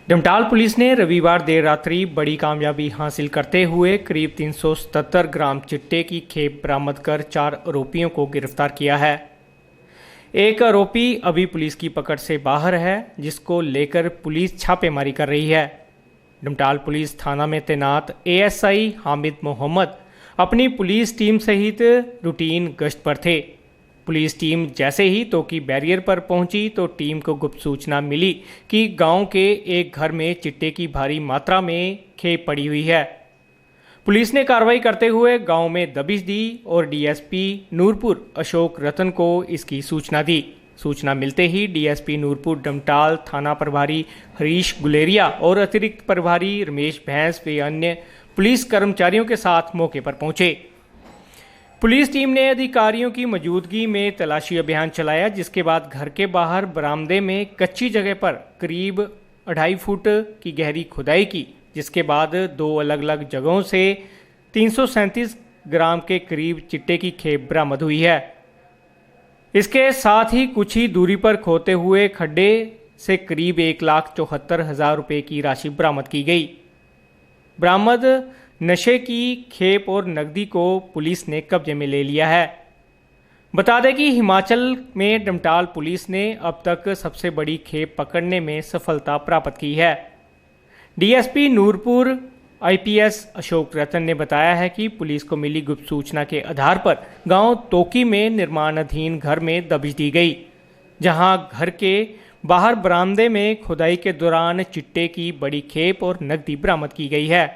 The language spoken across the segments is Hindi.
डमटाल पुलिस ने रविवार देर रात्रि बड़ी कामयाबी हासिल करते हुए करीब 377 ग्राम चिट्टे की खेप बरामद कर 4 आरोपियों को गिरफ्तार किया है। एक आरोपी अभी पुलिस की पकड़ से बाहर है, जिसको लेकर पुलिस छापेमारी कर रही है। डमटाल पुलिस थाना में तैनात एएसआई हामिद मोहम्मद अपनी पुलिस टीम सहित रूटीन गश्त पर थे। पुलिस टीम जैसे ही तोकी बैरियर पर पहुंची तो टीम को गुप्त सूचना मिली कि गांव के एक घर में चिट्टे की भारी मात्रा में खेप पड़ी हुई है। पुलिस ने कार्रवाई करते हुए गांव में दबिश दी और डीएसपी नूरपुर अशोक रतन को इसकी सूचना दी। सूचना मिलते ही डीएसपी नूरपुर डमटाल थाना प्रभारी हरीश गुलेरिया और अतिरिक्त प्रभारी रमेश भैंस व अन्य पुलिस कर्मचारियों के साथ मौके पर पहुंचे। पुलिस टीम ने अधिकारियों की मौजूदगी में तलाशी अभियान चलाया, जिसके बाद घर के बाहर बरामदे में कच्ची जगह पर करीब 2.5 फुट की गहरी खुदाई की, जिसके बाद 2 अलग अलग जगहों से 337 ग्राम के करीब चिट्टे की खेप बरामद हुई है। इसके साथ ही कुछ ही दूरी पर खोदते हुए खड्डे से करीब 1,74,000 रुपये की राशि बरामद की गई। बरामद नशे की खेप और नकदी को पुलिस ने कब्जे में ले लिया है। बता दें कि हिमाचल में डमटाल पुलिस ने अब तक सबसे बड़ी खेप पकड़ने में सफलता प्राप्त की है। डीएसपी नूरपुर आईपीएस अशोक रतन ने बताया है कि पुलिस को मिली गुप्त सूचना के आधार पर गांव तोकी में निर्माणाधीन घर में दबिश दी गई, जहां घर के बाहर बरामदे में खुदाई के दौरान चिट्टे की बड़ी खेप और नकदी बरामद की गई है।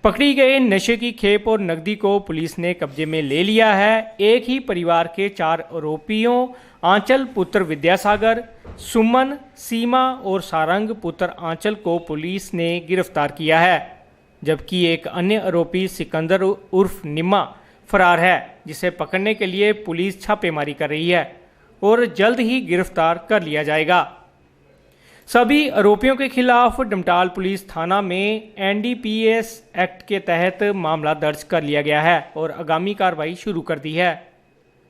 पकड़ी गए नशे की खेप और नकदी को पुलिस ने कब्जे में ले लिया है। एक ही परिवार के 4 आरोपियों आंचल पुत्र विद्यासागर, सुमन, सीमा और सारंग पुत्र आंचल को पुलिस ने गिरफ्तार किया है, जबकि एक अन्य आरोपी सिकंदर उर्फ निम्मा फरार है, जिसे पकड़ने के लिए पुलिस छापेमारी कर रही है और जल्द ही गिरफ्तार कर लिया जाएगा। सभी आरोपियों के खिलाफ डमटाल पुलिस थाना में एनडीपीएस एक्ट के तहत मामला दर्ज कर लिया गया है और आगामी कार्रवाई शुरू कर दी है।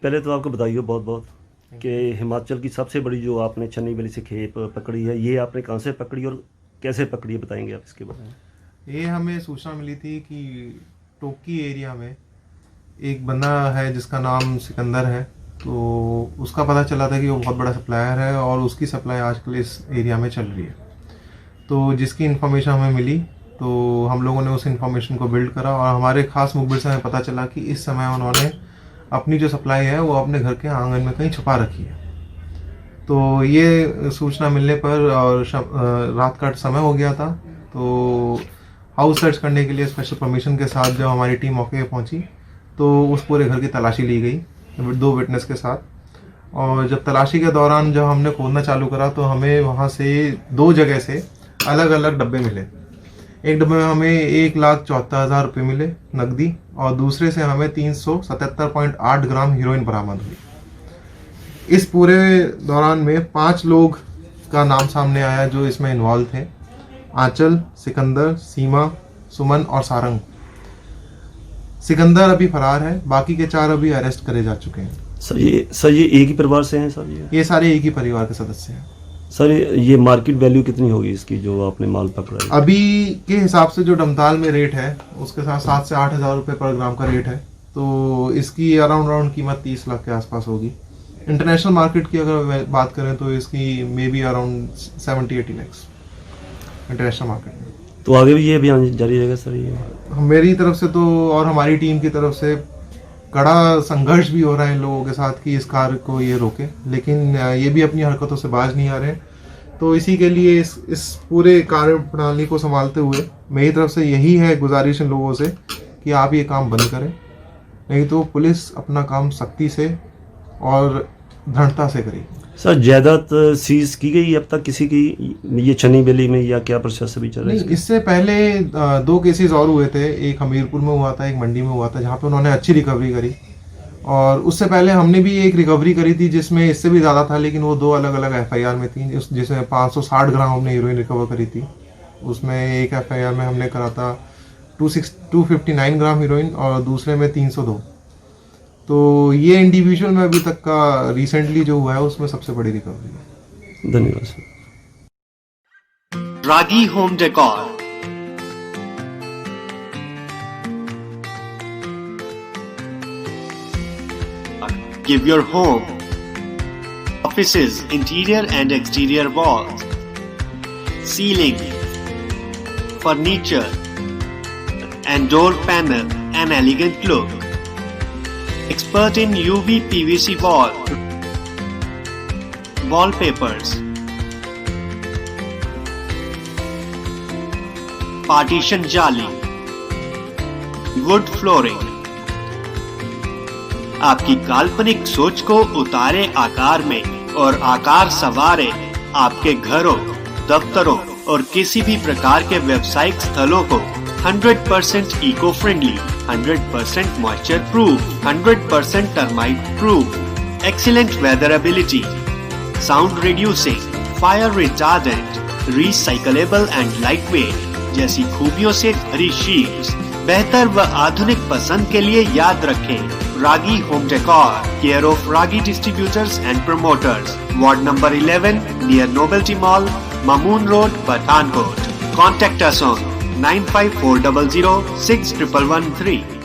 पहले तो आपको बधाई हो बहुत बहुत कि हिमाचल की सबसे बड़ी जो आपने चन्नी वैली से खेप पकड़ी है, ये आपने कहाँ से पकड़ी और कैसे पकड़ी है, बताएंगे आप इसके बारे में? ये हमें सूचना मिली थी कि टोकी एरिया में एक बंदा है जिसका नाम सिकंदर है, तो उसका पता चला था कि वो बहुत बड़ा सप्लायर है और उसकी सप्लाई आजकल इस एरिया में चल रही है। तो जिसकी इन्फॉर्मेशन हमें मिली तो हम लोगों ने उस इन्फॉर्मेशन को बिल्ड करा और हमारे खास मुखबिर से हमें पता चला कि इस समय उन्होंने अपनी जो सप्लाई है वो अपने घर के आंगन में कहीं छुपा रखी है। तो ये सूचना मिलने पर और रात का समय हो गया था, तो हाउस सर्च करने के लिए स्पेशल परमिशन के साथ जब हमारी टीम मौके पर पहुंची तो उस पूरे घर की तलाशी ली गई 2 विटनेस के साथ। और जब तलाशी के दौरान जब हमने खोदना चालू करा तो हमें वहाँ से 2 जगह से अलग अलग डब्बे मिले। एक डब्बे में हमें 1,74,000 रुपये मिले नकदी और दूसरे से हमें 377.8 ग्राम हीरोइन बरामद हुई। इस पूरे दौरान में 5 लोग का नाम सामने आया जो इसमें इन्वॉल्व थे: आंचल, सिकंदर, सीमा, सुमन और सारंग। सिकंदर अभी फरार है, बाकी के 4 अभी अरेस्ट करे जा चुके हैं। सर ये एक ही परिवार से हैं सर? ये सारे एक ही परिवार के सदस्य हैं। सर ये मार्केट वैल्यू कितनी होगी इसकी जो आपने माल पकड़ा है? अभी के हिसाब से जो डमटाल में रेट है उसके साथ 7 से 8 हज़ार रुपये पर ग्राम का रेट है, तो इसकी अराउंड कीमत 30 लाख के आसपास होगी। इंटरनेशनल मार्केट की अगर बात करें तो इसकी may be around 70-80 lakhs international market में। तो आगे भी ये अभियान जारी रहेगा सर? ये मेरी तरफ से तो और हमारी टीम की तरफ से कड़ा संघर्ष भी हो रहा है इन लोगों के साथ कि इस कार्य को ये रोके, लेकिन ये भी अपनी हरकतों से बाज नहीं आ रहे। तो इसी के लिए इस पूरे कार्य प्रणाली को संभालते हुए मेरी तरफ से यही है गुजारिश इन लोगों से कि आप ये काम बंद करें, नहीं तो पुलिस अपना काम सख्ती से और दृढ़ता से करेगी। सर जायदाद सीज की गई अब तक किसी की ये चन्नी वैली में, या क्या प्रोसेस अभी चल रहा है? इससे पहले 2 केसेस और हुए थे, एक हमीरपुर में हुआ था, एक मंडी में हुआ था, जहाँ पे उन्होंने अच्छी रिकवरी करी। और उससे पहले हमने भी एक रिकवरी करी थी जिसमें इससे भी ज़्यादा था, लेकिन वो 2 अलग अलग एफआईआर में थी, जिसमें 560 ग्राम हमने हीरोइन रिकवर करी थी। उसमें एक एफआईआर में हमने करा था 259 ग्राम हीरोइन और दूसरे में 302। तो ये इंडिविजुअल में अभी तक का रिसेंटली जो हुआ है उसमें सबसे बड़ी रिकवरी है। धन्यवाद sir. Ragi Home Decor. Give your home, offices, interior and exterior walls, ceiling, furniture and door panel an elegant look. Expert in UV PVC wallpapers, partition jali, wood flooring. आपकी काल्पनिक सोच को उतारे आकार में और आकार संवारे आपके घरों, दफ्तरों और किसी भी प्रकार के व्यावसायिक स्थलों को 100% eco friendly, 100% moisture proof, 100% termite proof, excellent weatherability, sound reducing, fire retardant, recyclable and lightweight जैसी खूबियों से भरी शीट्स बेहतर व आधुनिक पसंद के लिए याद रखें Ragi home decor, care of Ragi distributors and promoters, ward number 11 near novelty mall, Mamun road, Pathankot. Contact us on 95400 6113.